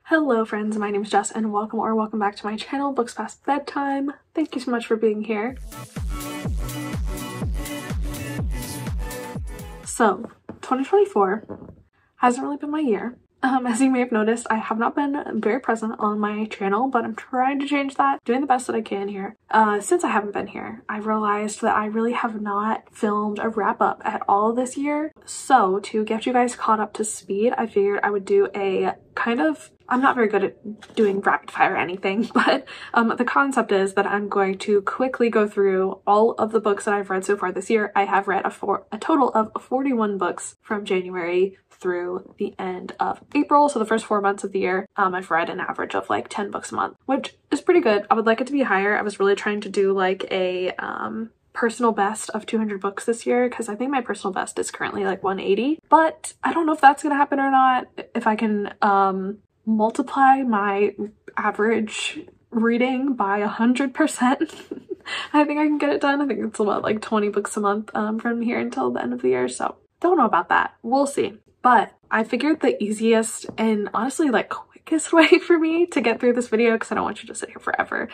Hello friends, my name is Jess and welcome back to my channel, Books Past Bedtime. Thank you so much for being here. So, 2024 hasn't really been my year. As you may have noticed, I have not been very present on my channel, but I'm trying to change that, doing the best that I can here. Since I haven't been here, I've realized that I really have not filmed a wrap-up at all this year. So to get you guys caught up to speed, I figured I would do a kind of, I'm not very good at doing rapid fire or anything, but the concept is that I'm going to quickly go through all of the books that I've read so far this year. I have read a total of 41 books from January through the end of April. So the first 4 months of the year, I've read an average of like 10 books a month, which is pretty good. I would like it to be higher. I was really trying to do like a personal best of 200 books this year because I think my personal best is currently like 180, but I don't know if that's gonna happen or not. If I can multiply my average reading by 100%, I think I can get it done. I think it's about like 20 books a month from here until the end of the year, so don't know about that. We'll see. But I figured the easiest and honestly like quickest way for me to get through this video, because I don't want you to sit here forever,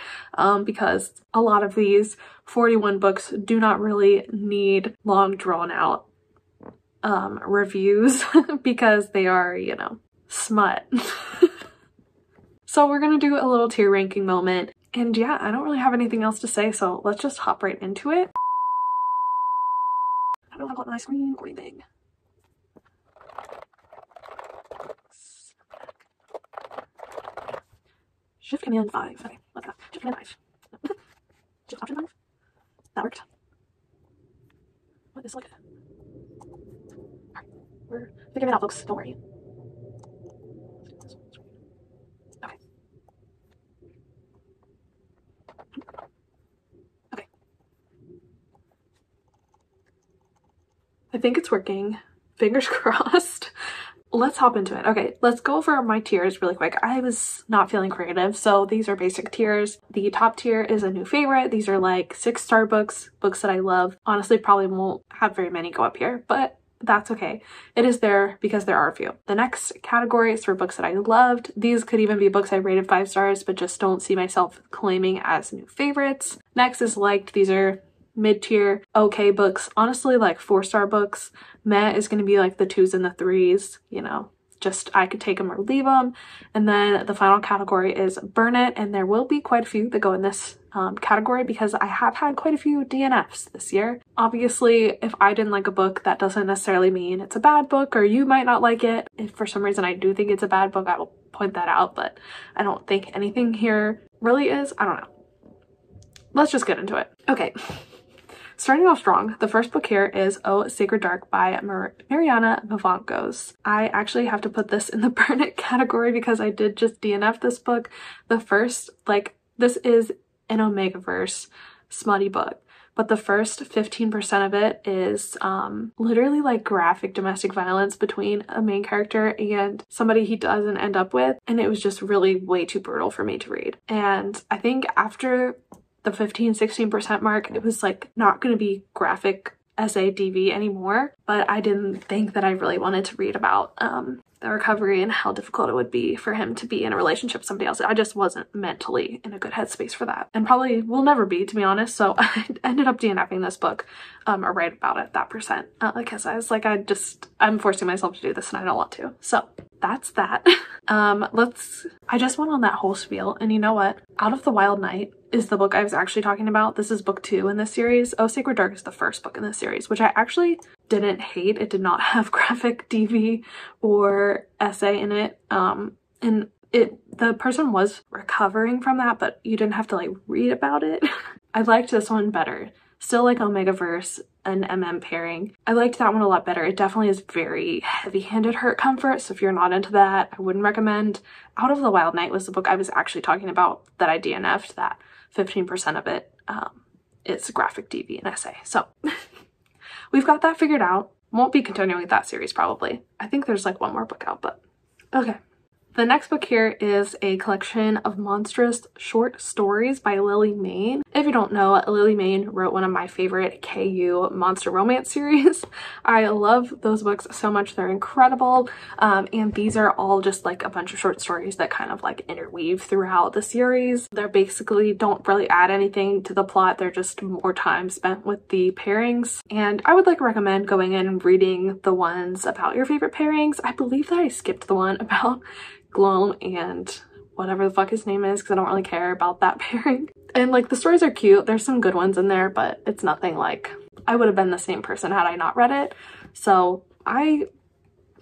because a lot of these 41 books do not really need long drawn out reviews because they are, you know, smut. So we're gonna do a little tier ranking moment, and yeah, I don't really have anything else to say, so let's just hop right into it. I don't have on my screen or anything. Shift Command 5. Okay, love that. Shift Command 5. Shift Option 5. That worked. What is like? Alright, we're figuring it out, folks. Don't worry. Okay. Okay. I think it's working. Fingers crossed. Let's hop into it. Okay, let's go over my tiers really quick. I was not feeling creative, so these are basic tiers. The top tier is a new favorite. These are like 6-star books that I love. Honestly, probably won't have very many go up here, but that's okay. It is there because there are a few. The next category is for books that I loved. These could even be books I rated 5 stars, but just don't see myself claiming as new favorites. Next is liked. These are mid-tier okay books, honestly like 4-star books. Meh is going to be like the 2s and the 3s, you know, just I could take them or leave them. And then the final category is burn it, and there will be quite a few that go in this category because I have had quite a few DNFs this year. Obviously, if I didn't like a book, that doesn't necessarily mean it's a bad book, or you might not like it. If for some reason I do think it's a bad book, I will point that out, but I don't think anything here really is. I don't know. Let's just get into it. Okay. Starting off strong, the first book here is Oh Sacred Dark by Mariana Vivancos. I actually have to put this in the burn it category because I did just DNF this book. The first, like, this is an Omegaverse smutty book, but the first 15% of it is literally like graphic domestic violence between a main character and somebody he doesn't end up with, and it was just really way too brutal for me to read. And I think after the 15-16% mark, it was like not going to be graphic SADV anymore, but I didn't think that I really wanted to read about the recovery and how difficult it would be for him to be in a relationship with somebody else. I just wasn't mentally in a good headspace for that, and probably will never be, to be honest. So I ended up DNFing this book or right about at that percent because I was like, I'm forcing myself to do this and I don't want to. So that's that. I just went on that whole spiel, and you know what? Out of the Wild Night is the book I was actually talking about. This is book 2 in this series. Oh Sacred Dark is the first book in this series, which I actually didn't hate. It did not have graphic DV or essay in it. And the person was recovering from that, but you didn't have to like read about it. I liked this one better. Still like Omegaverse and MM pairing. I liked that one a lot better. It definitely is very heavy-handed hurt comfort, so if you're not into that, I wouldn't recommend. Out of the Wild Night was the book I was actually talking about that I DNF'd. That 15% of it is graphic DV and essay. So we've got that figured out. Won't be continuing with that series probably. I think there's like one more book out, but okay. The next book here is a collection of monstrous short stories by Lily Mayne. If you don't know, Lily Mayne wrote one of my favorite KU monster romance series. I love those books so much. They're incredible. And these are all just like a bunch of short stories that kind of like interweave throughout the series. They're basically don't really add anything to the plot. They're just more time spent with the pairings. And I would like recommend going in and reading the ones about your favorite pairings. I believe that I skipped the one about Gloam and whatever the fuck his name is because I don't really care about that pairing. And like the stories are cute. There's some good ones in there, but it's nothing like I would have been the same person had I not read it. So I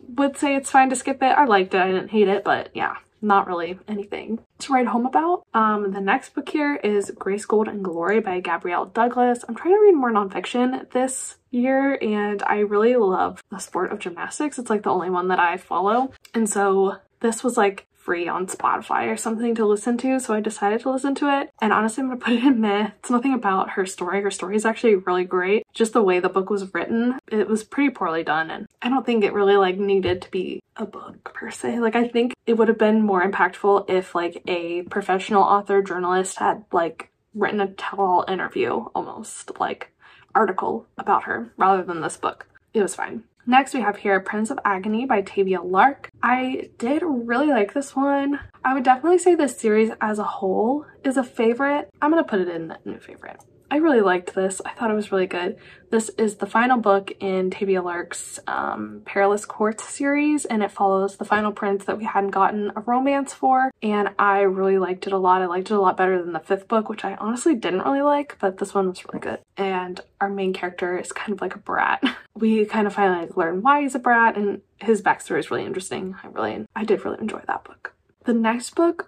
would say it's fine to skip it. I liked it. I didn't hate it, but yeah, not really anything to write home about. The next book here is Grace, Gold, and Glory by Gabrielle Douglas. I'm trying to read more nonfiction this year and I really love the sport of gymnastics. It's like the only one that I follow. And so this was like free on Spotify or something to listen to, so I decided to listen to it. And honestly, I'm gonna put it in meh. It's nothing about her story. Her story is actually really great. Just the way the book was written, it was pretty poorly done, and I don't think it really like needed to be a book per se. Like I think it would have been more impactful if like a professional author journalist had like written a tell-all interview, almost like article about her rather than this book. It was fine. Next we have here Prince of Agony by Tavia Lark. I did really like this one. I would definitely say this series as a whole is a favorite. I'm gonna put it in new favorite. I really liked this. I thought it was really good. This is the final book in Tavia Lark's Perilous Courts series, and it follows the final prince that we hadn't gotten a romance for, and I really liked it a lot. I liked it a lot better than the 5th book, which I honestly didn't really like, but this one was really good. And our main character is kind of like a brat. We kind of finally learn why he's a brat, and his backstory is really interesting. I did really enjoy that book. The next book,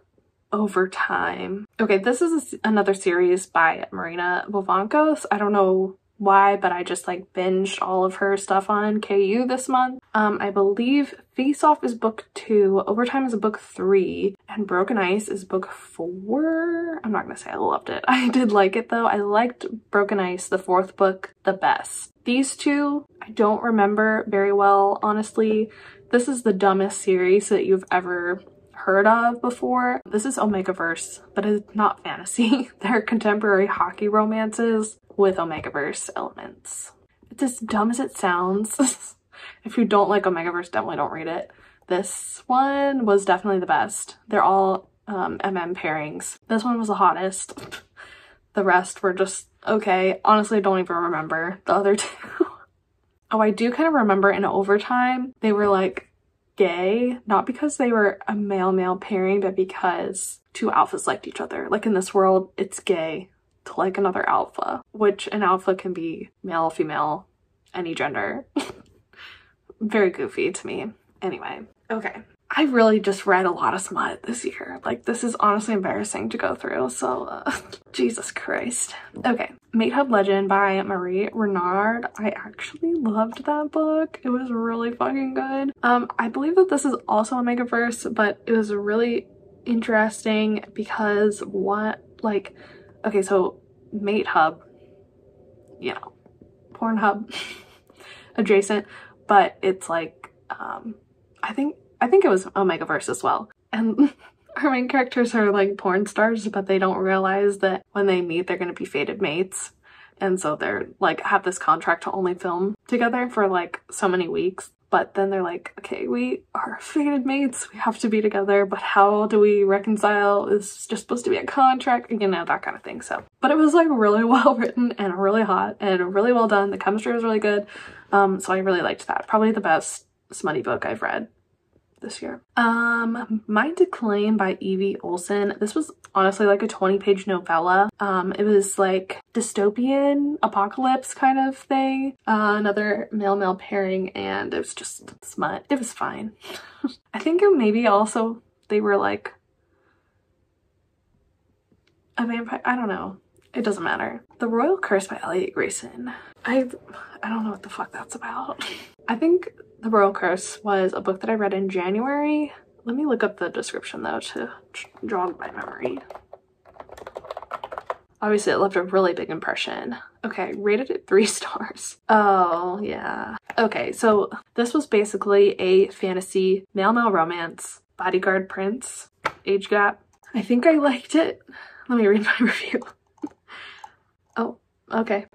Overtime. Okay, this is another series by Marina Bovankos. I don't know why, but I just like binged all of her stuff on KU this month. I believe Face Off is book 2, Overtime is book 3, and Broken Ice is book 4. I'm not gonna say I loved it. I did like it though. I liked Broken Ice, the 4th book, the best. These two, I don't remember very well, honestly. This is the dumbest series that you've ever heard of before. This is Omegaverse, but it's not fantasy. They're contemporary hockey romances with Omegaverse elements. It's as dumb as it sounds. If you don't like Omegaverse, definitely don't read it. This one was definitely the best. They're all MM pairings. This one was the hottest. The rest were just okay. Honestly, I don't even remember the other two. Oh, I do kind of remember in Overtime, they were like gay, not because they were a male-male pairing, but because two alphas liked each other. Like in this world, it's gay to like another alpha, which an alpha can be male, female, any gender. Very goofy to me. Anyway, okay. I really just read a lot of smut this year. Like this is honestly embarrassing to go through, so Jesus Christ. Okay, Mate Hub Legend by Marie Renard. I actually loved that book. It was really fucking good. I believe that this is also a Megaverse, but it was really interesting because okay, so Mate Hub, you know, Pornhub adjacent, but it's like, I think it was Omegaverse as well. And our main characters are like porn stars, but they don't realize that when they meet, they're gonna be fated mates. And so they're like, have this contract to only film together for like so many weeks. But then they're like, okay, we are fated mates. We have to be together, but how do we reconcile? It's just supposed to be a contract, you know, that kind of thing. So, but it was like really well written and really hot and really well done. The chemistry was really good. So I really liked that. Probably the best smutty book I've read this year. Mind to Claim by Evie Olson. This was honestly like a 20-page novella. It was like dystopian apocalypse kind of thing. Another male-male pairing, and it was just smut. It was fine. I think it maybe also they were like a vampire. I don't know. It doesn't matter. The Royal Curse by Elliot Grayson. I don't know what the fuck that's about. I think The Royal Curse was a book that I read in January. Let me look up the description though to jog my memory. Obviously it left a really big impression. Okay, rated it 3 stars. Oh yeah. Okay, so this was basically a fantasy male-male romance Bodyguard Prince, age gap. I think I liked it. Let me read my review. Oh, okay.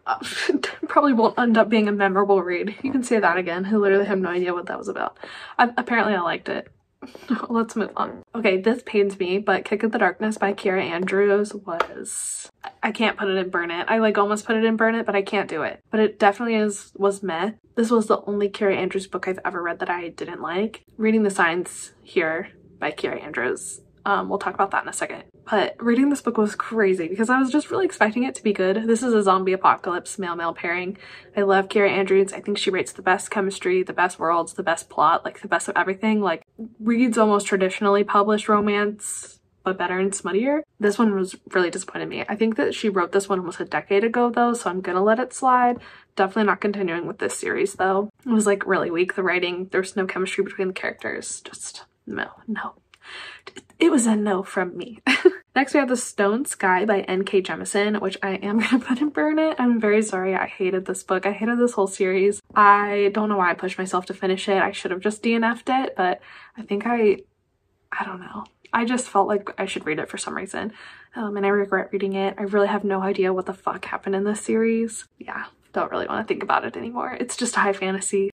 Probably won't end up being a memorable read. You can say that again. I literally have no idea what that was about. Apparently I liked it. Let's move on. Okay, this pains me, but Kick of the Darkness by Kira Andrews was... I can't put it in Burn It. I like almost put it in Burn It, but I can't do it. But it definitely was meh. This was the only Kira Andrews book I've ever read that I didn't like. Reading the Signs here by Kira Andrews. We'll talk about that in a second. But reading this book was crazy because I was just really expecting it to be good. This is a zombie apocalypse male-male pairing. I love Kira Andrews. I think she writes the best chemistry, the best worlds, the best plot, like the best of everything. Like reads almost traditionally published romance, but better and smuttier. This one was really disappointing me. I think that she wrote this one almost a decade ago though, so I'm gonna let it slide. Definitely not continuing with this series though. It was like really weak, the writing. There's no chemistry between the characters. Just no. It was a no from me. Next we have The Stone Sky by N.K. Jemisin, which I am gonna put in Burn It. I'm very sorry. I hated this book. I hated this whole series. I don't know why I pushed myself to finish it. I should have just DNF'd it, but I think I don't know. I just felt like I should read it for some reason. And I regret reading it. I really have no idea what the fuck happened in this series. Yeah, don't really want to think about it anymore. It's just high fantasy.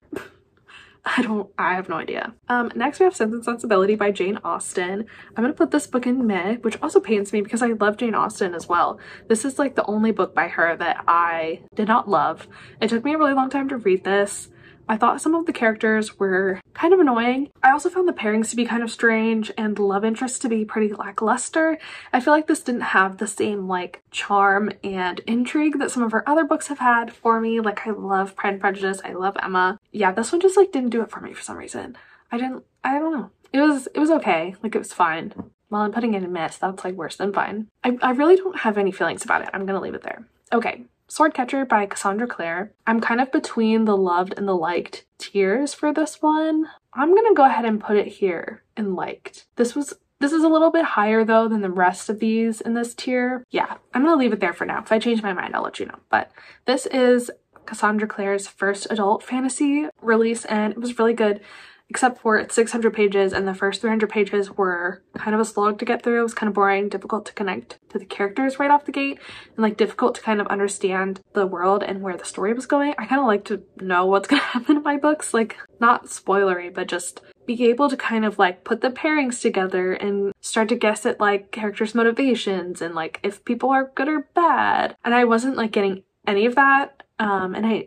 I have no idea. Next we have Sense and Sensibility by Jane Austen. I'm gonna put this book in meh, which also pains me because I love Jane Austen as well. This is like the only book by her that I did not love. It took me a really long time to read this. I thought some of the characters were kind of annoying. I also found the pairings to be kind of strange and the love interest to be pretty lackluster. I feel like this didn't have the same like charm and intrigue that some of her other books have had for me. Like I love Pride and Prejudice, I love Emma. Yeah, this one just like didn't do it for me for some reason. I don't know. It was okay, like it was fine. Well, I'm putting it in mess, that's like worse than fine. I really don't have any feelings about it. I'm gonna leave it there. Okay. Swordcatcher by Cassandra Clare. I'm kind of between the loved and the liked tiers for this one. I'm gonna go ahead and put it here in liked. This is a little bit higher though than the rest of these in this tier. Yeah, I'm gonna leave it there for now. If I change my mind, I'll let you know. But this is Cassandra Clare's first adult fantasy release and it was really good. Except for it's 600 pages and the first 300 pages were kind of a slog to get through. It was kind of boring, difficult to connect to the characters right off the gate, and like difficult to kind of understand the world and where the story was going. I kind of like to know what's gonna happen in my books, like not spoilery, but just be able to kind of like put the pairings together and start to guess at like characters' motivations and like if people are good or bad. And I wasn't like getting any of that.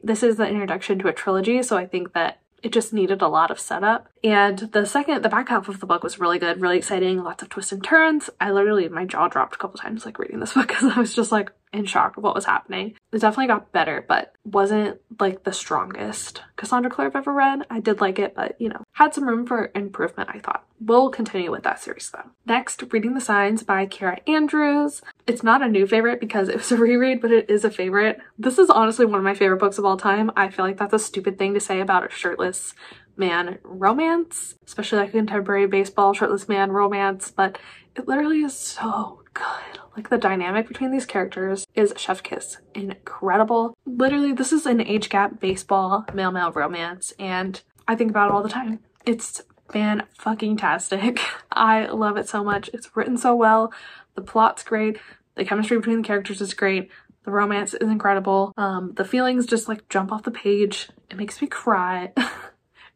This is the introduction to a trilogy, so I think that it just needed a lot of setup. And the back half of the book was really good, really exciting, lots of twists and turns. My jaw dropped a couple times like reading this book because I was just like in shock of what was happening. It definitely got better, but wasn't like the strongest Cassandra Clare I've ever read. I did like it, but you know, had some room for improvement, I thought. We'll continue with that series though. Next, Reading the Signs by Kira Andrews. It's not a new favorite because it was a reread, but it is a favorite. This is honestly one of my favorite books of all time. I feel like that's a stupid thing to say about a shirtless man romance, especially like contemporary baseball shirtless man romance, but it literally is so good. Like the dynamic between these characters is chef kiss, incredible. Literally, this is an age gap baseball male-male romance and I think about it all the time. It's fan-fucking-tastic. I love it so much. It's written so well. The plot's great. The chemistry between the characters is great. The romance is incredible. The feelings just like jump off the page. It makes me cry.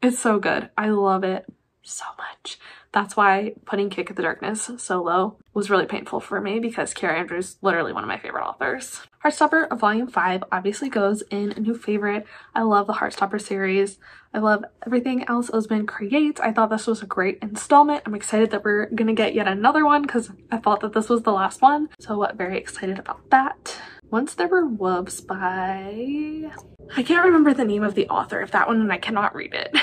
It's so good. I love it so much. That's why putting Kick of the Darkness so low was really painful for me because Kira Andrews is literally one of my favorite authors. Heartstopper Volume 5 obviously goes in a new favorite. I love the Heartstopper series. I love everything Alice Oseman creates. I thought this was a great installment. I'm excited that we're gonna get yet another one because I thought that this was the last one. So very excited about that. Once There Were Wolves by... I can't remember the name of the author of that one and I cannot read it.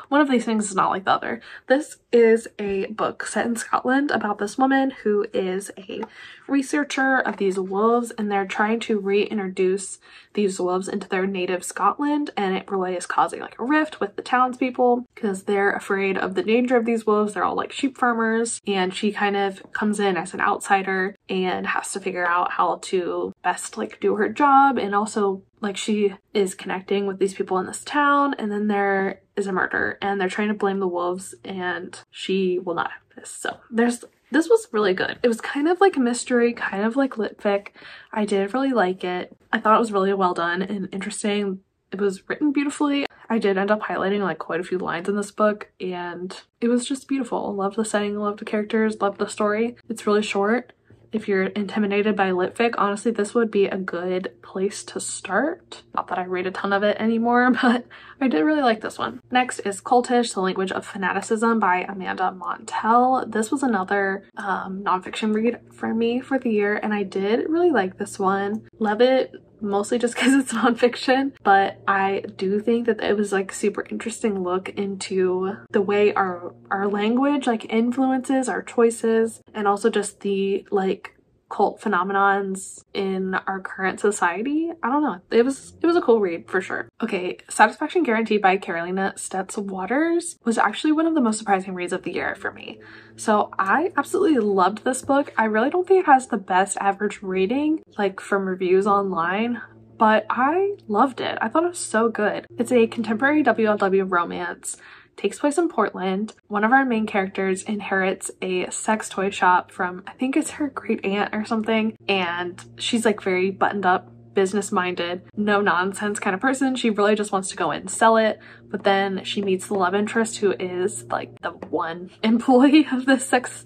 One of these things is not like the other. This is a book set in Scotland about this woman who is a researcher of these wolves and they're trying to reintroduce these wolves into their native Scotland, and it really is causing like a rift with the townspeople because they're afraid of the danger of these wolves. They're all like sheep farmers and she kind of comes in as an outsider and has to figure out how to best like do her job and also like she is connecting with these people in this town, and then there is a murder and they're trying to blame the wolves, and she will not have this. So this was really good. It was kind of like a mystery, kind of like lit fic. I did really like it. I thought it was really well done and interesting. It was written beautifully. I did end up highlighting like quite a few lines in this book, and it was just beautiful. Loved the setting, loved the characters, loved the story. It's really short. If you're intimidated by lit fic, honestly, this would be a good place to start. Not that I read a ton of it anymore, but I did really like this one. Next is Cultish, The Language of Fanaticism by Amanda Montell. This was another nonfiction read for me for the year, and I did really like this one. Love it mostly just because it's nonfiction, but I do think that it was like a super interesting look into the way our language like influences our choices, and also just the like cult phenomenons in our current society. I don't know. It was a cool read for sure. Okay, Satisfaction Guaranteed by Carolina Stutz Waters was actually one of the most surprising reads of the year for me. So I absolutely loved this book. I really don't think it has the best average rating like from reviews online, but I loved it. I thought it was so good. It's a contemporary WLW romance. Takes place in Portland. One of our main characters inherits a sex toy shop from, I think it's her great aunt or something, and she's like very buttoned up, business minded, no nonsense kind of person. She really just wants to go in and sell it, but then she meets the love interest who is like the one employee of this sex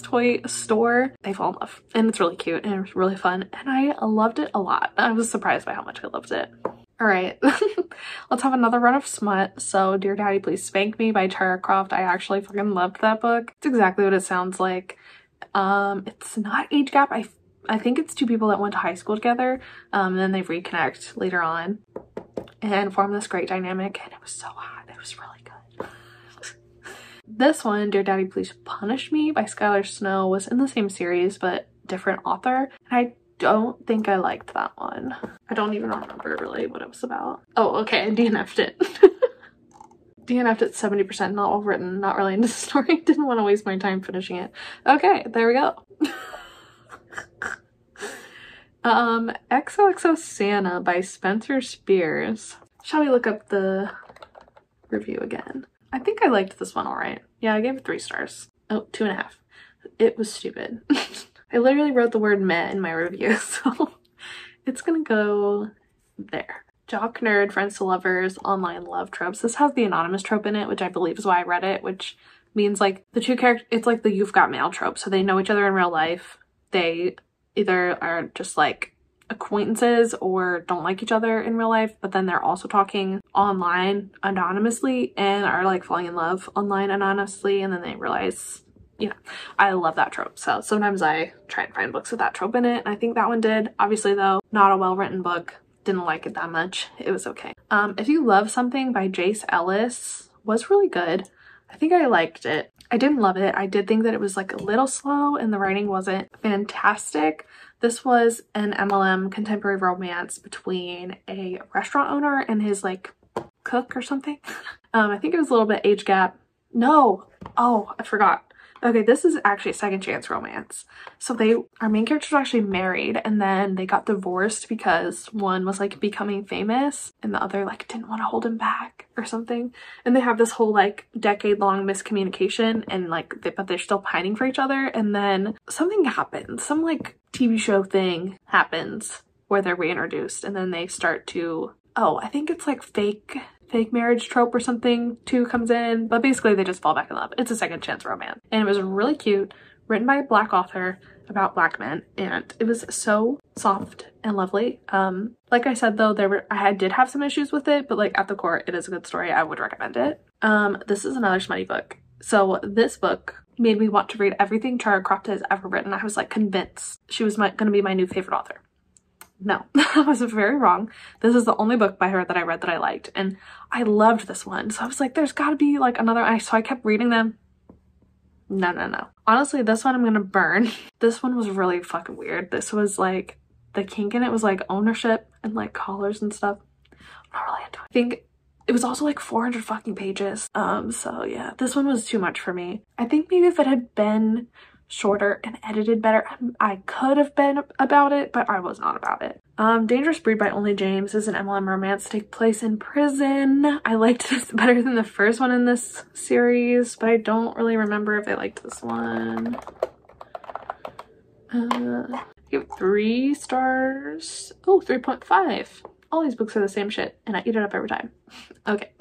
toy store. They fall in love, and it's really cute and it's really fun, and I loved it a lot. I was surprised by how much I loved it. All right, let's have another run of smut. So Dear Daddy Please Spank Me by Tara Croft. I actually fucking loved that book. It's exactly what it sounds like. It's not age gap. I think it's two people that went to high school together, and then they reconnect later on and form this great dynamic, and it was so hot. It was really good. This one, Dear Daddy Please Punish Me by Skylar Snow, was in the same series but different author, and I don't think I liked that one. I don't even remember really what it was about. Oh, okay, I DNF'd it. DNF'd it 70%, not well written, not really into the story. Didn't want to waste my time finishing it. Okay, there we go. XOXO Santa by Spencer Spears. Shall we look up the review again? I think I liked this one all right. Yeah, I gave it 3 stars. Oh, 2.5. It was stupid. I literally wrote the word meh in my review, so it's gonna go there. Jock Nerd, Friends to Lovers, Online Love Tropes. This has the anonymous trope in it, which I believe is why I read it, which means like the two characters, it's like the you've got mail trope. So they know each other in real life. They either are just like acquaintances or don't like each other in real life, but then they're also talking online anonymously and are like falling in love online anonymously, and then they realize, you know, I love that trope. So sometimes I try and find books with that trope in it, and I think that one did. Obviously though, not a well-written book. Didn't like it that much. It was okay. If You Love Something by Jace Ellis was really good. I think I liked it. I didn't love it. I did think that it was like a little slow and the writing wasn't fantastic. This was an MLM contemporary romance between a restaurant owner and his like cook or something. I think it was a little bit age gap. No. Oh, I forgot. Okay, this is actually a second chance romance. So our main characters were actually married, and then they got divorced because one was like becoming famous and the other like didn't want to hold him back or something. And they have this whole like decade-long miscommunication, and like but they're still pining for each other. And then something happens, some like TV show thing happens where they're reintroduced, and then they start to, oh, I think it's like fake marriage trope or something too comes in, but basically they just fall back in love. It's a second chance romance, and it was really cute, written by a Black author about Black men, and it was so soft and lovely. Like I said though, I did have some issues with it, but like at the core it is a good story. I would recommend it. This is another smutty book. So this book made me want to read everything Tara Croft has ever written. I was like convinced she was gonna be my new favorite author. No, I was very wrong. This is the only book by her that I read that I liked, and I loved this one. So I was like, there's got to be like another. So I kept reading them. No. Honestly, this one I'm gonna burn. This one was really fucking weird. This was like, the kink in it was like ownership and like collars and stuff. I'm not really into it. I think it was also like 400 fucking pages. So yeah, this one was too much for me. I think maybe if it had been shorter and edited better. I could have been about it, but I was not about it. Dangerous Breed by Only James is an MLM romance, take place in prison. I liked this better than the first one in this series, but I don't really remember if I liked this one. I give it 3 stars. Oh, 3.5. All these books are the same shit and I eat it up every time. Okay,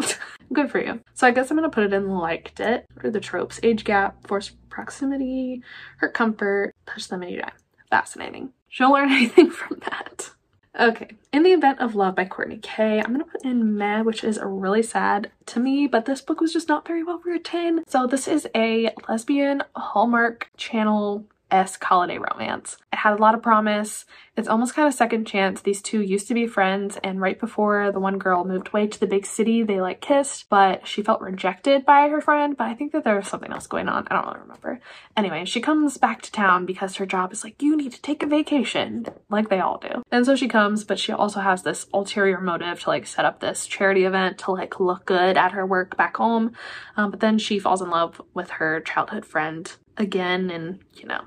good for you. So I guess I'm gonna put it in liked it. What are the tropes? Age gap, forced proximity, hurt comfort, touch them and you die. Fascinating. Don't learn anything from that. Okay, In the Event of Love by Courtney K. I'm gonna put in meh, which is really sad to me, but this book was just not very well written. So this is a lesbian Hallmark Channel-esque holiday romance. It had a lot of promise. It's almost kind of second chance. These two used to be friends, and right before the one girl moved away to the big city, they like kissed, but she felt rejected by her friend. But I think that there was something else going on. I don't really remember. Anyway, she comes back to town because her job is like, you need to take a vacation, like they all do. And so she comes, but she also has this ulterior motive to like set up this charity event to like look good at her work back home. But then she falls in love with her childhood friend again, and you know,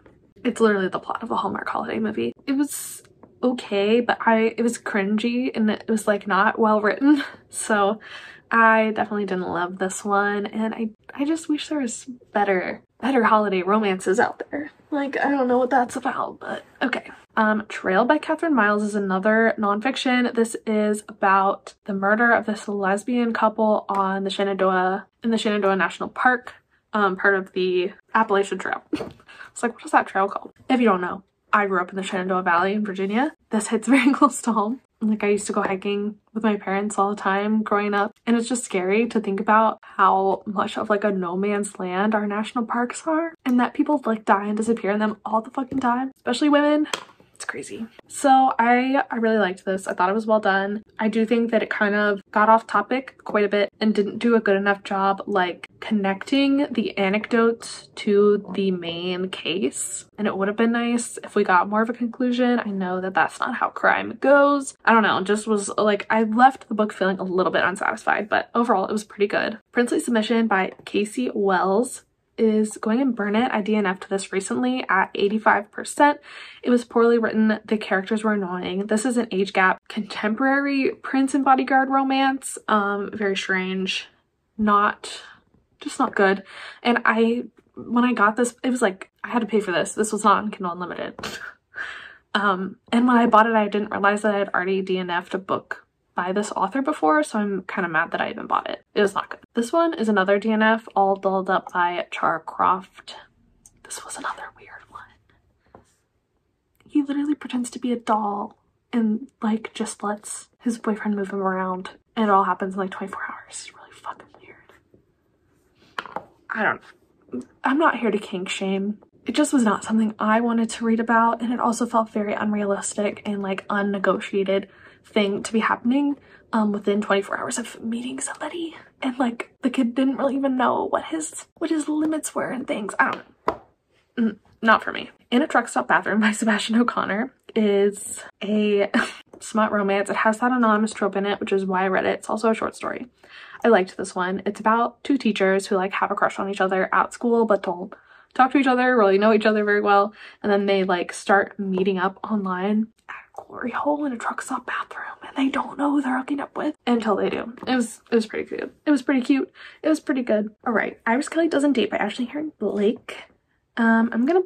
it's literally the plot of a Hallmark holiday movie. It was okay, but it was cringy and it was like not well written. So I definitely didn't love this one, and I just wish there was better holiday romances out there. Like, I don't know what that's about, but okay. Trail by Catherine Miles is another nonfiction. This is about the murder of this lesbian couple on the Shenandoah National Park, part of the Appalachian Trail. It's like, what is that trail called? If you don't know, I grew up in the Shenandoah Valley in Virginia. This hits very close to home. Like, I used to go hiking with my parents all the time growing up, and it's just scary to think about how much of like a no man's land our national parks are, and that people like die and disappear in them all the fucking time, especially women. It's crazy. So I really liked this. I thought it was well done. I do think that it kind of got off topic quite a bit and didn't do a good enough job like connecting the anecdotes to the main case. And it would have been nice if we got more of a conclusion. I know that that's not how crime goes. I don't know, it just was like, I left the book feeling a little bit unsatisfied, but overall it was pretty good. Princely Submission by Casey Wells is going in Burnett. I DNF'd this recently at 85%. It was poorly written. The characters were annoying. This is an age gap contemporary prince and bodyguard romance. Very strange. Just not good. And when I got this, it was like, I had to pay for this. This was not on Kindle Unlimited. And when I bought it, I didn't realize that I had already DNF'd a book by this author before, so I'm kind of mad that I even bought it. It was not good. This one is another DNF, All Dolled Up by Char Croft. This was another weird one. He literally pretends to be a doll and like just lets his boyfriend move him around, and it all happens in like 24 hours. It's really fucking weird. I don't know. I'm not here to kink shame. It just was not something I wanted to read about, and it also felt very unrealistic and like unnegotiated thing to be happening within 24 hours of meeting somebody, and like the kid didn't really even know what his limits were and things. I don't know. Not for me. In a Truck Stop Bathroom by Sebastian O'Connor is a smut romance. It has that anonymous trope in it, which is why I read it. It's also a short story. I liked this one. It's about 2 teachers who like have a crush on each other at school but don't talk to each other, really know each other very well, and then they like start meeting up online at a glory hole in a truck stop bathroom, and they don't know who they're hooking up with until they do. It was pretty cute. It was pretty cute. It was pretty good. All right, Iris Kelly Doesn't Date by Ashley Herring Blake. I'm gonna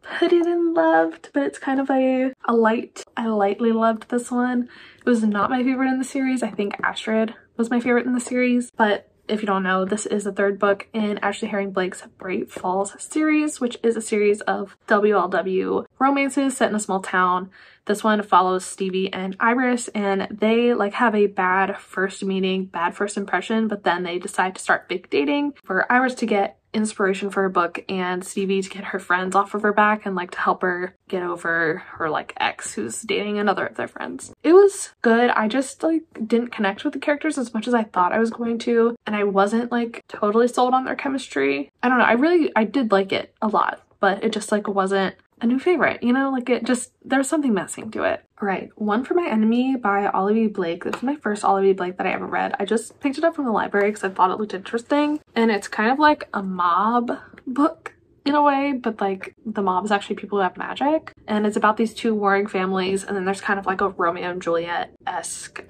put it in loved, but it's kind of I lightly loved this one. It was not my favorite in the series. I think Astrid was my favorite in the series, but if you don't know, this is the 3rd book in Ashley Herring Blake's Bright Falls series, which is a series of WLW romances set in a small town. This one follows Stevie and Iris, and they like have a bad first meeting, bad first impression, but then they decide to start fake dating for Iris to get inspiration for her book and Stevie to get her friends off of her back and like to help her get over her like ex who's dating another of their friends. It was good. I just like didn't connect with the characters as much as I thought I was going to, and I wasn't like totally sold on their chemistry. I don't know, I did like it a lot, but it just like wasn't a new favorite, you know, like it just, there's something missing to it. All right, One for My Enemy by Olivia Blake. This is my first Olivia Blake that I ever read. I just picked it up from the library because I thought it looked interesting, and it's kind of like a mob book in a way, but like the mob is actually people who have magic, and it's about these two warring families, and then there's kind of like a Romeo and Juliet-esque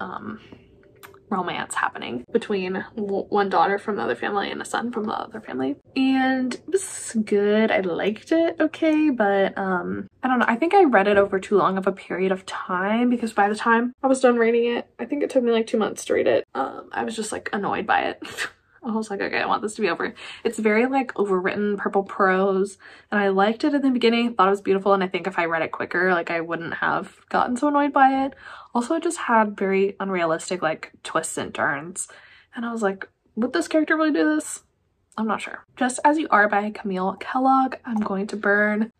romance happening between one daughter from the other family and a son from the other family. And it was good. I liked it okay, but I don't know. I think I read it over too long of a period of time, because by the time I was done reading it, I think it took me like 2 months to read it. I was just like annoyed by it. I was like, okay, I want this to be over. It's very like overwritten purple prose, and I liked it in the beginning, thought it was beautiful, and I think if I read it quicker, like I wouldn't have gotten so annoyed by it. Also, it just had very unrealistic like twists and turns, and I was like, would this character really do this? I'm not sure. Just As You Are by Camille Kellogg, I'm going to burn.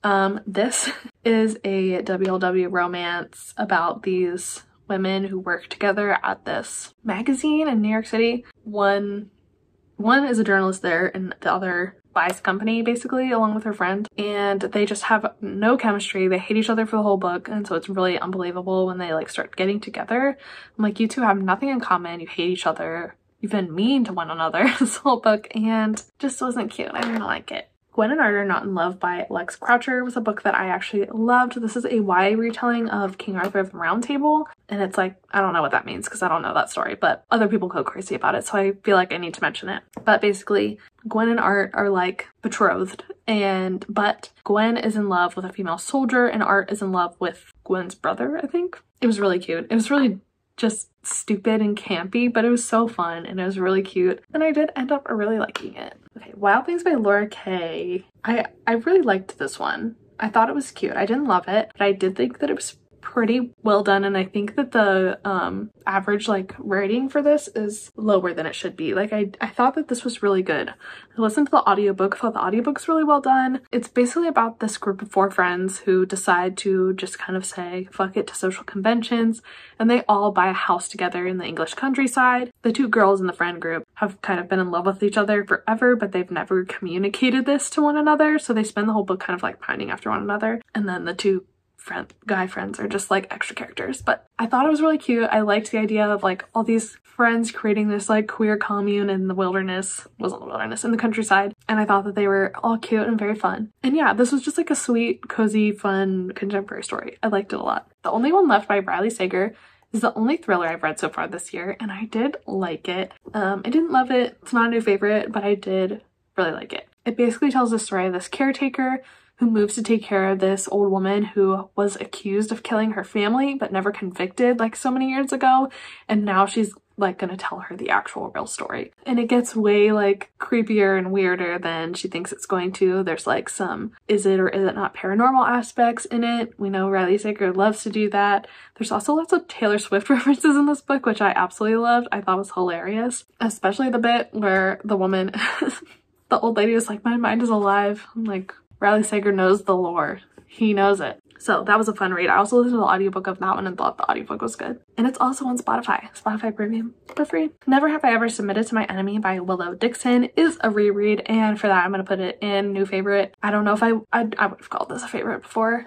This is a WLW romance about these women who work together at this magazine in New York City. One is a journalist there, and the other buys the company basically along with her friend, and they just have no chemistry. They hate each other for the whole book, and so it's really unbelievable when they like start getting together. I'm like, you two have nothing in common, you hate each other, you've been mean to one another this whole book, and just wasn't cute. I didn't like it. Gwen and Art Are Not in Love by Lex Croucher was a book that I actually loved. This is a YA retelling of King Arthur of the Round Table, and it's like, I don't know what that means because I don't know that story, but other people go crazy about it, so I feel like I need to mention it. But basically, Gwen and Art are like betrothed, but Gwen is in love with a female soldier and Art is in love with Gwen's brother, I think. It was really cute. It was really just stupid and campy, but it was so fun and it was really cute, and I did end up really liking it. Okay, Wild Things by Laura Kay. I really liked this one. I thought it was cute. I didn't love it, but I did think that it was pretty well done, and I think that the average like rating for this is lower than it should be. Like I thought that this was really good. I listened to the audiobook, thought the audiobook's really well done. It's basically about this group of 4 friends who decide to just kind of say fuck it to social conventions, and they all buy a house together in the English countryside. The 2 girls in the friend group have kind of been in love with each other forever, but they've never communicated this to one another, so they spend the whole book kind of like pining after one another, and then the 2 guy friends are just like extra characters. But I thought it was really cute. I liked the idea of like all these friends creating this like queer commune in the wilderness, wasn't the wilderness, in the countryside, and I thought that they were all cute and very fun. And yeah, this was just like a sweet, cozy, fun contemporary story. I liked it a lot. The Only One Left by Riley Sager is the only thriller I've read so far this year, and I did like it. I didn't love it. It's not a new favorite, but I did really like it. It basically tells the story of this caretaker who moves to take care of this old woman who was accused of killing her family but never convicted like so many years ago, and now she's like gonna tell her the actual real story, and it gets way like creepier and weirder than she thinks it's going to. There's like some is it or is it not paranormal aspects in it. We know Riley Sager loves to do that. There's also lots of Taylor Swift references in this book, which I absolutely loved. I thought was hilarious, especially the bit where the woman the old lady was like, my mind is alive. I'm like, Riley Sager knows the lore. He knows it. So that was a fun read. I also listened to the audiobook of that one and thought the audiobook was good. And it's also on Spotify Premium for free. Never Have I Ever Submitted to My Enemy by Willow Dixon is a reread, and for that I'm gonna put it in new favorite. I don't know if I would have called this a favorite before.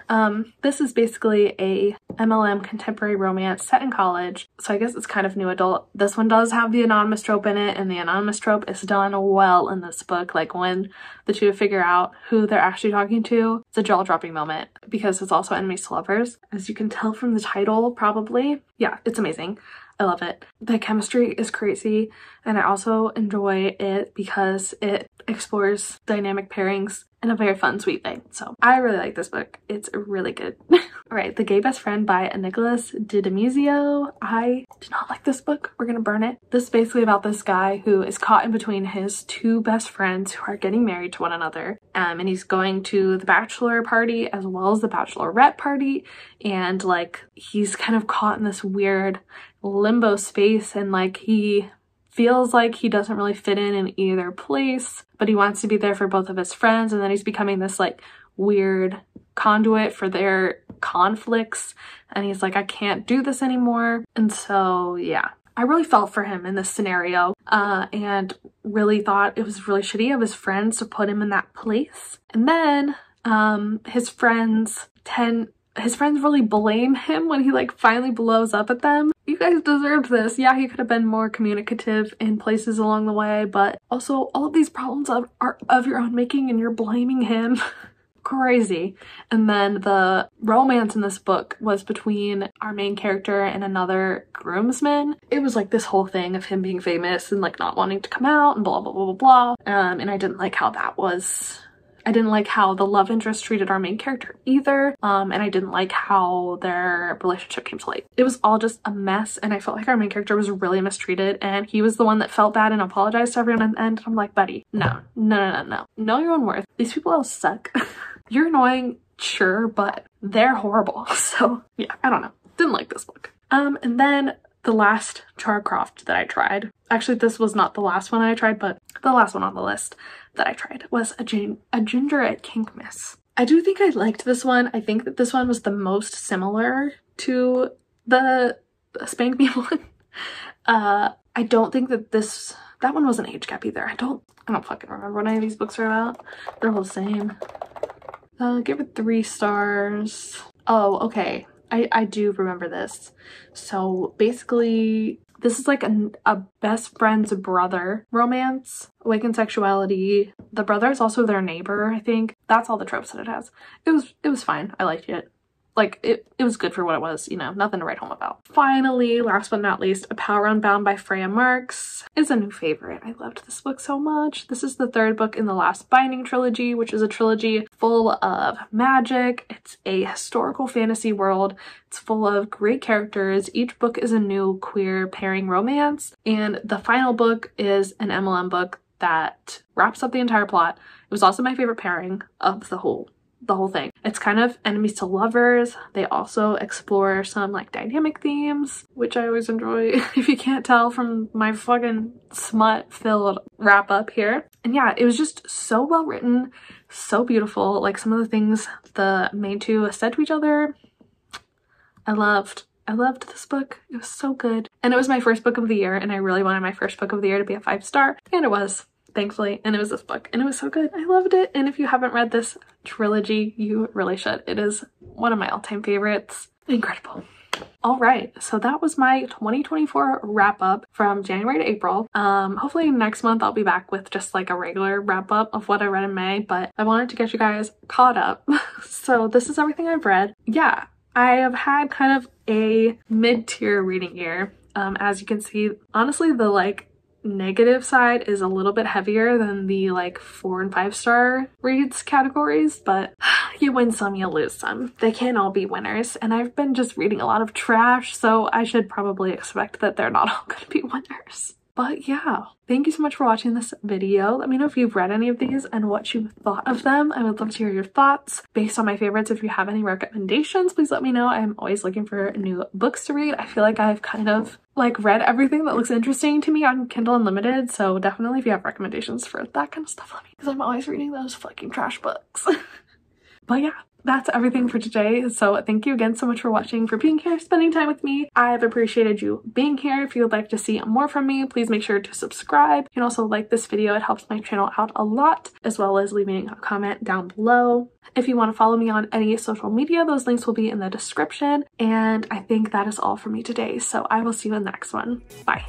This is basically a MLM contemporary romance set in college, so I guess it's kind of new adult. This one does have the anonymous trope in it, and the anonymous trope is done well in this book. Like when the 2 figure out who they're actually talking to, it's a jaw-dropping moment because it's also enemies to lovers, as you can tell from the title probably. Yeah, it's amazing. I love it. The chemistry is crazy, and I also enjoy it because it explores dynamic pairings in a very fun, sweet way. So I really like this book. It's really good. All right, The Gay Best Friend by Nicholas de Demuzio. I did not like this book. We're gonna burn it. This is basically about this guy who is caught in between his 2 best friends who are getting married to one another. And he's going to the bachelor party as well as the bachelorette party. And like, he's kind of caught in this weird limbo space, and like he feels like he doesn't really fit in either place, but he wants to be there for both of his friends, and then he's becoming this like weird conduit for their conflicts, and he's like, I can't do this anymore. And so yeah, I really felt for him in this scenario, and really thought it was really shitty of his friends to put him in that place. And then his friends his friends really blame him when he like finally blows up at them. You guys deserved this. Yeah, he could have been more communicative in places along the way, but also all of these problems are of your own making and you're blaming him. Crazy. And then the romance in this book was between our main character and another groomsman. It was like this whole thing of him being famous and like not wanting to come out and blah blah blah blah blah. And I didn't like how that was. I didn't like how the love interest treated our main character either. And I didn't like how their relationship came to light. It was all just a mess, and I felt like our main character was really mistreated, and he was the one that felt bad and apologized to everyone, and I'm like, buddy, no. Know your own worth. These people all suck. You're annoying, sure, but they're horrible. So yeah, I don't know. Didn't like this book. And then the last Charcroft that I tried, actually this was not the last one I tried, but the last one on the list that I tried was a Ginger at Kinkmas. I do think I liked this one. I think that this one was the most similar to the Spank Me one. I don't think that that one was an age gap either. I don't fucking remember what any of these books are about. They're all the same. Give it 3 stars. Oh, okay. I do remember this. So basically, this is like a best friend's brother romance. Awakened sexuality. The brother is also their neighbor, I think. That's all the tropes that it has. It was fine. I liked it. Like, it was good for what it was, you know, nothing to write home about. Finally, last but not least, A Power Unbound by Freya Marks is a new favorite. I loved this book so much. This is the 3rd book in the Last Binding trilogy, which is a trilogy full of magic. It's a historical fantasy world. It's full of great characters. Each book is a new queer pairing romance, and the final book is an MLM book that wraps up the entire plot. It was also my favorite pairing of the whole thing. It's kind of enemies to lovers. They also explore some like dynamic themes, which I always enjoy, if you can't tell from my fucking smut-filled wrap up here. And yeah, it was just so well written, so beautiful. Like some of the things the main two said to each other, I loved this book. It was so good. And it was my first book of the year, and I really wanted my first book of the year to be a 5-star, and it was. Thankfully, and it was this book, and it was so good. I loved it, and if you haven't read this trilogy, you really should. It is one of my all-time favorites. Incredible. All right, so that was my 2024 wrap up from January to April. Hopefully next month I'll be back with just like a regular wrap up of what I read in May, but I wanted to get you guys caught up. So this is everything I've read. Yeah, I have had kind of a mid-tier reading year. As you can see, honestly, the like negative side is a little bit heavier than the like 4 and 5-star reads categories, but you win some, you lose some. They can't all be winners, and I've been just reading a lot of trash, so I should probably expect that they're not all gonna be winners. But yeah, thank you so much for watching this video. Let me know if you've read any of these and what you thought of them. I would love to hear your thoughts based on my favorites. If you have any recommendations, please let me know. I'm always looking for new books to read. I feel like I've kind of like read everything that looks interesting to me on Kindle Unlimited, so definitely if you have recommendations for that kind of stuff, let me, because I'm always reading those fucking trash books. But yeah, that's everything for today. So thank you again so much for watching, for being here, spending time with me. I've appreciated you being here. If you would like to see more from me, please make sure to subscribe. You can also like this video. It helps my channel out a lot, as well as leaving a comment down below. If you want to follow me on any social media, those links will be in the description. And I think that is all for me today. So I will see you in the next one. Bye.